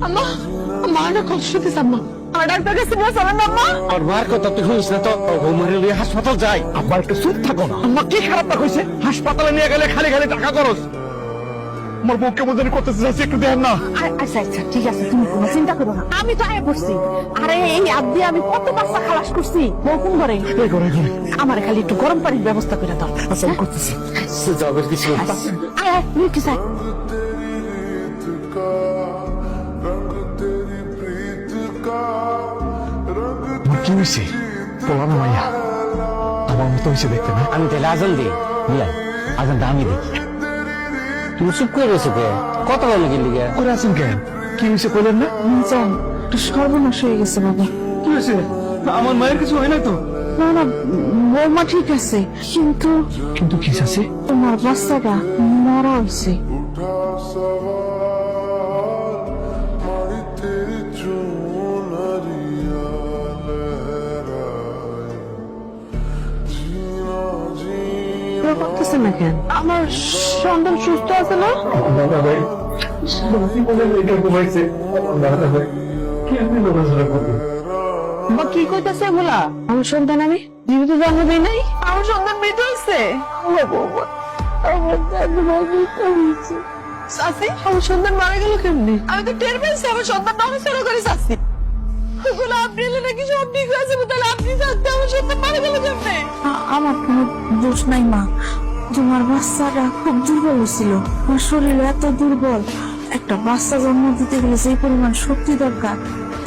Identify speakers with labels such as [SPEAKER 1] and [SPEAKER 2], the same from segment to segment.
[SPEAKER 1] আম্মা মা না কষ্ট দিস আম্মা আমার ডাক্তার কাছে নিয়ে চলেন আম্মা
[SPEAKER 2] আর মার কথা তুই শুনিস না তো বৌমারে নিয়ে হাসপাতাল যাই আব্বা একটু চুপ থাকো না আম্মা কি খারাপটা হয়েছে হাসপাতালে নিয়ে গেলে খালি খালি টাকা খরচ আমার বউ কেমন জানি করতেছে যাচ্ছি একটু দেখেন না
[SPEAKER 1] আচ্ছা আচ্ছা ঠিক আছে তুমি কোনো চিন্তা করো না আমি তো আয় পড়ছি আরে এই আব্দি আমি কত বাচ্চা খালাস করছি বউ কোন করে
[SPEAKER 2] এই করে
[SPEAKER 1] আমার খালি একটু গরম পানির ব্যবস্থা করে দাও
[SPEAKER 2] আচ্ছা আমি করতেছি যাবে কিছু
[SPEAKER 1] আয় আয় মিউটি সাই
[SPEAKER 2] কি হয়েছে বলা না মাইয়া আমার মতো হয়েছে দেখতে না
[SPEAKER 3] আমি তাহলে আজান দিই বুঝলাই আজানটা আমি দিই তুমি চুপ করে রয়েছো কে কত বলো কি লিগে
[SPEAKER 2] করে আছেন কেন কি হয়েছে বললেন না
[SPEAKER 1] যান একটু সর্বনাশ হয়ে গেছে বাবা
[SPEAKER 2] কি হয়েছে আমার মায়ের কিছু হয় না তো
[SPEAKER 1] না না বৌমা ঠিক আছে কিন্তু
[SPEAKER 2] কিন্তু কি আছে
[SPEAKER 1] তোমার বাচ্চাটা মরা হয়েছে না কেন আমার সন্তান সুস্থ আছে না কি কইতাছে বলা আমার সন্তান আমি জীবিত জন্ম দিই নাই আমার সন্তান মৃত হয়েছে চাষি আমার সন্তান মারা গেল কেমনি আমি তো টের পেয়েছি আমার সন্তান নড়াচড়া করে চাষি আপনি নাকি সব ঠিক হয়েছে তাহলে আপনি জানতে আমার সন্তান মারা গেল কেমনে আমার কোনো দোষ নাই মা তোমার বাচ্চাটা খুব দুর্বল ছিল আমার শরীর এত দুর্বল একটা বাচ্চা জন্ম দিতে গেলে যে পরিমাণ শক্তি দরকার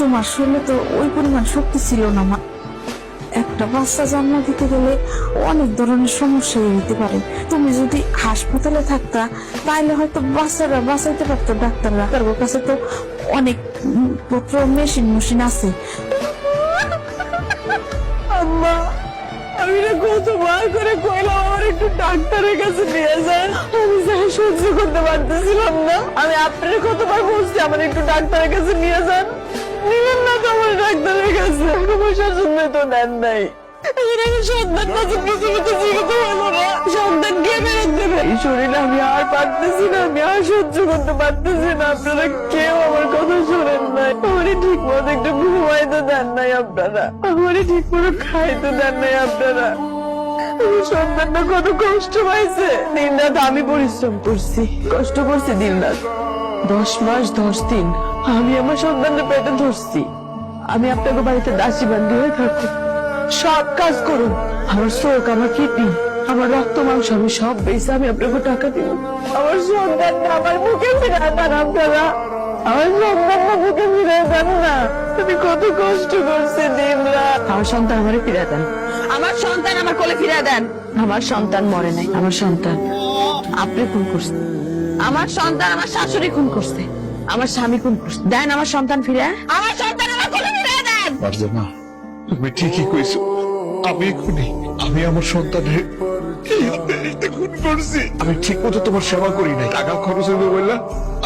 [SPEAKER 1] তোমার শরীরে তো ওই পরিমাণ শক্তি ছিল না মা একটা বাচ্চা জন্ম দিতে গেলে অনেক ধরনের সমস্যা হইতে পারে তুমি যদি হাসপাতালে থাকতা তাহলে হয়তো বাচ্চারা বাঁচাইতে পারতো ডাক্তাররা তার কাছে তো অনেক পত্র মেশিন আছে আম্মা আমি না কতবার করে কইলাম আমার একটু ডাক্তারের কাছে নিয়ে যান আমি যাই সহ্য করতে পারতেছিলাম না আমি আপনার কতবার বলছি আমার একটু ডাক্তারের কাছে নিয়ে যান নিলেন না তো আমার ডাক্তারের কাছে টাকা পয়সার জন্য তো দেন নাই সন্তান কে ফেরত দেবে এই শরীরে আমি আর পারতেছি না আমি আর সহ্য করতে পারতেছি না আপনারা কেউ আমার কথা শোনেন নাই আমারই ঠিক মতো একটু ঘুমাইতে দেন নাই আপনারা আমারই ঠিক মতো খাইতে দেন নাই আপনারা সন্তানটা কত কষ্ট পাইছে দিন রাত আমি পরিশ্রম করছি কষ্ট করছি দিন রাত 10 মাস 10 দিন আমি আমার সন্তানটা পেটে ধরছি আমি আপনাকে বাড়িতে দাসী বান্দি হয়ে থাকবো সব কাজ করুন আমার চোখ আমার কিডনি আমার রক্ত মাংস আমি সব বেঁচে আমি আপনাকে টাকা দিব আমার সন্তানটা আমার মুখে ফিরে দেন আপনারা আমার সন্তানটা মুখে ফিরে দেন না তুমি কত কষ্ট করছে দিন রাত আমার সন্তান আমারে ফিরে দেন আমার সন্তান আমার কোলে ফিরে দেন আমার সন্তান মরে নাই আমার সন্তান আপনি খুন করছেন আমার সন্তান আমার শাশুড়ি খুন করছে আমার স্বামী খুন করছে দেন আমার সন্তান ফিরে আমার সন্তান আমার কোলে ফিরে দেন
[SPEAKER 2] মার্জনা তুমি ঠিকই কইছো আমি খুনি আমি আমার সন্তানের খুন করছি আমি ঠিক মতো তোমার সেবা করি নাই টাকা খরচ হবে বললা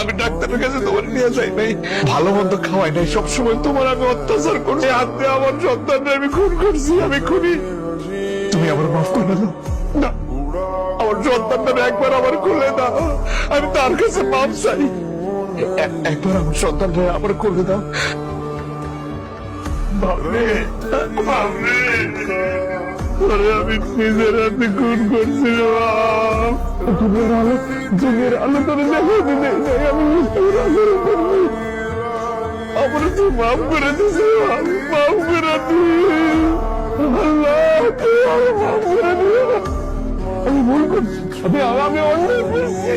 [SPEAKER 2] আমি ডাক্তারের কাছে তোমার নিয়ে যাই নাই ভালো মন্দ খাওয়াই নাই সবসময় তোমার আমি অত্যাচার করছি হাতে আমার সন্তানের আমি খুন করছি আমি খুনি তুমি আমার মাফ করে দাও না আমার সন্তানটা একবার আমার খুলে দাও আমি তার কাছে মাফ চাই একবার আমার সন্তানটা আমার করে দাও বাবরে বাবরে আমি নিজের হাতে খুন করছি যুগের আলো তোরে দেখা দিতে আমি আমার তুই মাফ করে দিস মাফ করে দিস আল্লাহ তুই মাফ করে দিস আমি ভুল করছি আমি অন্যায় করছি